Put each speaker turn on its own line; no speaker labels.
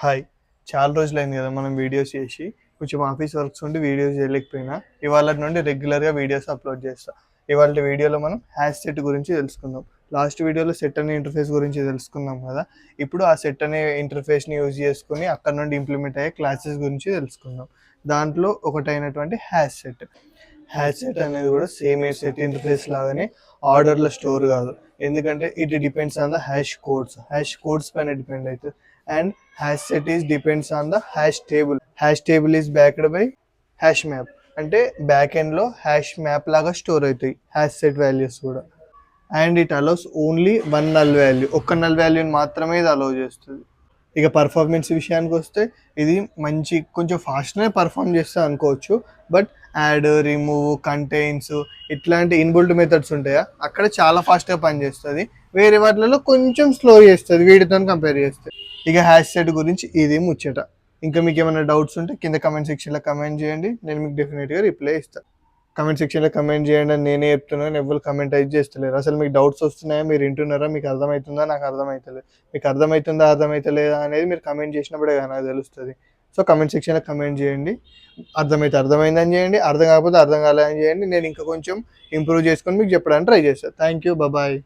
Hi. చాలా రోజులైంది కదా మనం వీడియోస్ చేసి. కొంచెం ఆఫీస్ వర్క్స్ ఉండి వీడియోస్ చేయలేకపోయినా. ఇవాళ నుండి రెగ్యులర్‌గా వీడియోస్ అప్‌లోడ్ చేస్తా. ఇవాల్టి వీడియోలో మనం హ్యాష్ సెట్ గురించి తెలుసుకుందాం. లాస్ట్ వీడియోలో సెట్ అనే ఇంటర్ఫేస్ గురించి తెలుసుకున్నాం కదా! ఇప్పుడు ఆ సెట్ అనే ఇంటర్ఫేస్‌ని యూజ్ చేసుకొని అక్కడ నుండి ఇంప్లిమెంట్ అయ్యే క్లాసెస్ గురించి తెలుసుకుందాం. దాంట్లో ఒకటైనటువంటి హ్యాష్ సెట్. హ్యాష్ సెట్ అనేది కూడా సేమ్ సెట్ ఇంటర్ఫేస్ లాగానే ఆర్డర్‌లో స్టోర్ కాదు. ఎందుకంటే it depends on the hash codes. Hash codes పైన డిపెండ్ అయితది. And hash set is depends on the hash table. Hash table is backed by hash map. అంటే back end లో hash map లాగా store అవుతాయి hash set values కూడా. And it allows only one null value, ఒక్క null వాల్యూని మాత్రమే ఇది allow చేస్తుంది. ఇక పర్ఫార్మెన్స్ విషయానికి వస్తే ఇది మంచి కొంచెం ఫాస్ట్గానే పర్ఫామ్ చేస్తా అనుకోవచ్చు. బట్ యాడ్, రిమూవ్, కంటైన్స్ ఇట్లాంటి ఇన్బుల్ట్ మెథడ్స్ ఉంటాయా, అక్కడ చాలా ఫాస్ట్గా పనిచేస్తుంది. వేరే వాటిలలో కొంచెం స్లో చేస్తుంది వీటితో కంపేర్ చేస్తే. ఇక హ్యాష్ సెట్ గురించి ఇది ముచ్చట. ఇంకా మీకు ఏమైనా డౌట్స్ ఉంటే కింద కమెంట్ సెక్షన్లో కమెంట్ చేయండి, నేను మీకు డెఫినెట్గా రిప్లై ఇస్తాను. కమెంట్ సెక్షన్లో కమెంట్ చేయండి అని నేనే చెప్తున్నాను, ఎవరు కమెంట్ అయితే చేస్తలేరు. అసలు మీకు డౌట్స్ వస్తున్నాయా, మీరు వింటున్నారా, మీకు అర్థమవుతుందా, నాకు అర్థమవుతలేదు. మీకు అర్థమవుతుందా అర్థమవుతలేదా అనేది మీరు కమెంట్ చేసినప్పుడే కదా నాకు తెలుస్తుంది. సో కమెంట్ సెక్షన్లో కమెంట్ చేయండి. అర్థమైతే అర్థమైందని చేయండి, అర్థం కాకపోతే అర్థం కాలేదని చేయండి. నేను ఇంకా కొంచెం ఇంప్రూవ్ చేసుకొని మీకు చెప్పడానికి ట్రై చేస్తాను. Thank you, bye.